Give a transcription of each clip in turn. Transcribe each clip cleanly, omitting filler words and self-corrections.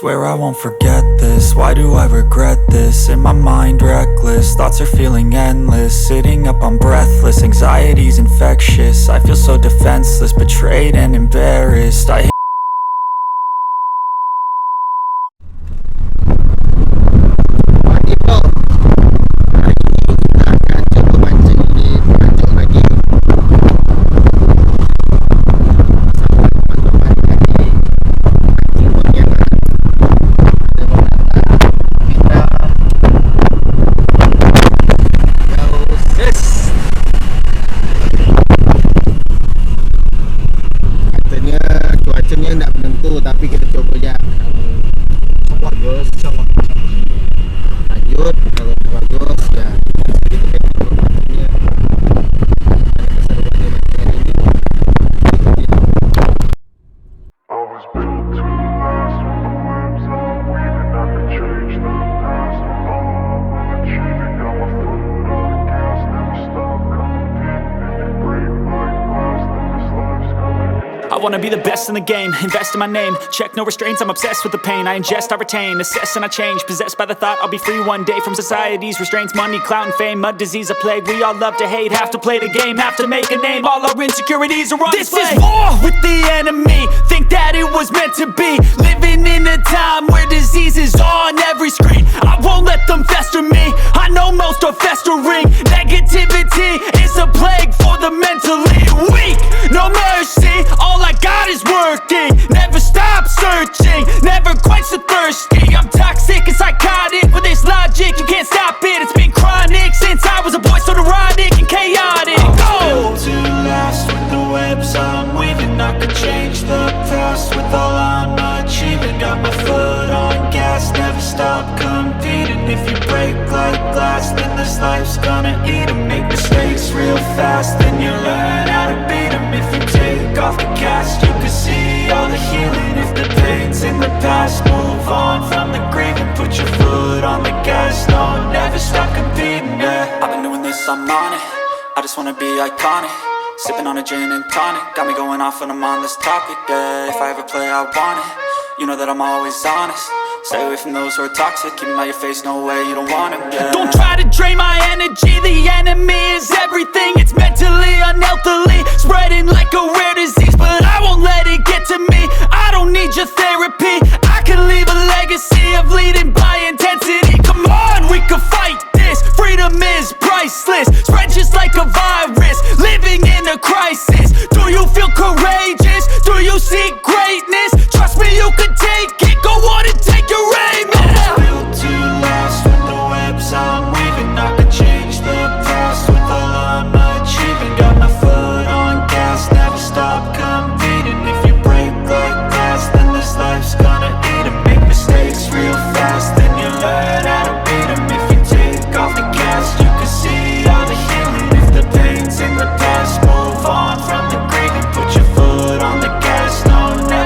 Swear I won't forget this, why do I regret this? In my mind reckless, thoughts are feeling endless. Sitting up I'm breathless, anxiety's infectious. I feel so defenseless, betrayed and embarrassed. Cuacanya tidak menentu, tapi kita coba aja. Bagus, lanjut. Kalau bagus ya kita keseruannya I was built to last with the webs I'm weaving. I could change the past with all I'm achieving. Got my foot on the gas, never stop competing. If you break like glass, then this life's gonna end. I wanna be the best in the game, invest in my name. Check no restraints, I'm obsessed with the pain. I ingest, I retain, assess and I change. Possessed by the thought I'll be free one day from society's restraints. Money, clout and fame, mud, disease, a plague. We all love to hate, have to play the game, have to make a name. All our insecurities are on display. This is war with the enemy, think that it was meant to be. Living in a time where disease is on every screen. I won't let them fester me, I know most are festering. Negativity is a plague for the mentally weak. No mercy, all I got is working. Never stop searching, never quench the thirsty. I'm toxic and psychotic, with this logic you can't stop it. It's been chronic since I was a boy, so neurotic and chaotic. Built to last with the webs I'm weaving. I could change the past with all I'm achieving. Got my foot on gas, never stop competing. If you break like glass, then this life's gonna eat 'em. Make mistakes real fast, then you learn how to beat 'em. If you take off the cast, you can see all the healing. If the pain's in the past, move on from the grieving. Put your foot on the gas, no, never stop competing, yeah. I've been doing this, I'm on it, I just wanna be iconic. Sipping on a gin and tonic, got me going off when I'm on this topic, yeah. If I ever play, I want it, you know that I'm always honest. Stay away from those who are toxic, keep them out your face, no way, you don't want it, yeah. Don't try to drain my energy, the enemy is everything. It's mentally, unhealthily, spreading like a rare disease. But I won't let it get to me, I don't need your therapy. I can leave a legacy of leading by intensity. Come on, we can fight this, freedom is priceless. Spread just like a virus, living in a crisis. Do you feel courageous? Do you seek greatness? Trust me, you can take it, go on and take your aim, yeah. I was built to last with the webs I'm weaving. I could change the past with all I'm achieving. Got my foot on gas, never stop competing. If you break like glass, then this life's gonna eat 'em. Make mistakes real fast, then you learn how to beat 'em. If you take off the cast, you can see all the healing. If the pain's in the past, move on from the grieving. Put your foot on the gas, no, never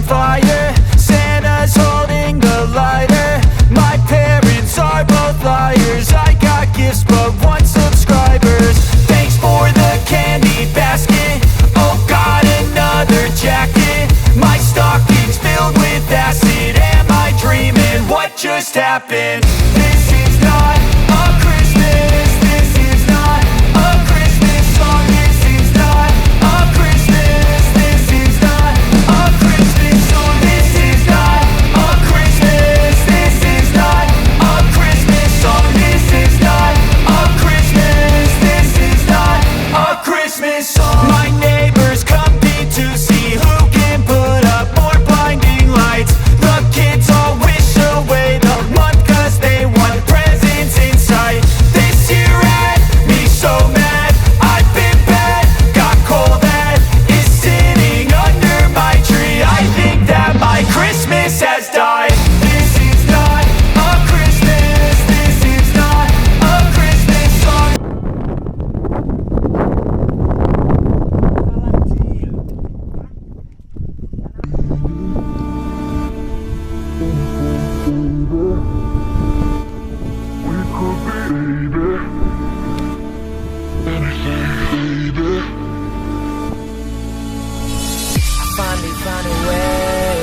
fire. Santa's holding the lighter. My parents are both liars. I got gifts but one subscribers. Thanks for the candy basket. Oh God, another jacket. My stocking's filled with acid. Am I dreaming? What just happened? This is not a Christmas. This is not a Christmas song. This is not a Christmas. This is not a Christmas song. This is not a Christmas. This is not a Christmas song. This is not a Christmas. This is not a Christmas song. My neighbors compete to see who can put up more blinding lights. The kids all wish away the month 'cause they want presents in sight. This year had me so mad. I've been bad, got coal that is sitting under my tree. I think that my Christmas has died. This is not a Christmas. This is not a Christmas song. We could be, baby. Anything, baby. I finally found a way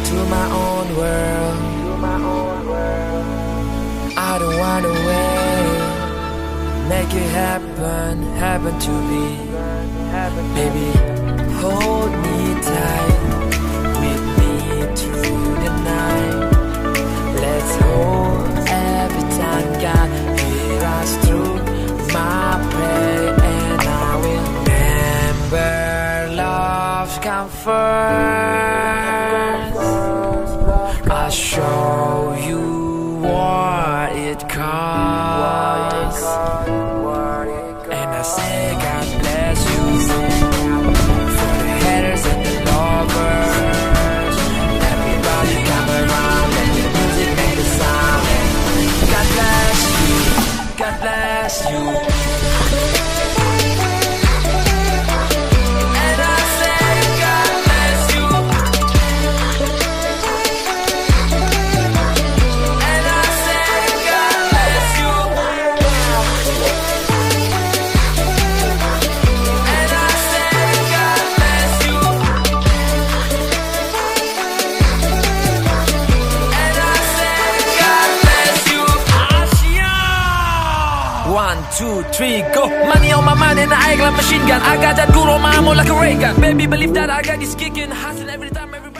to my own world. I don't wanna wait. Make it happen to be. Baby, hold me tight, with me through the night. Let's hold every time God hear us through my prayer, and I will remember love's come first. I'll show you what it costs, and I say God bless you for the haters and the lovers. Everybody come around, let the music make the sound. God bless you, God bless you. And I say God bless you. And I say God bless you. And I say God bless you. And I say God bless you. Asia! 1, 2, 3, go. Money on my mind and I act like machine gun. I got that good on my arm like a ray gun. Baby, believe that I got this kicking. Hustling every time, everybody.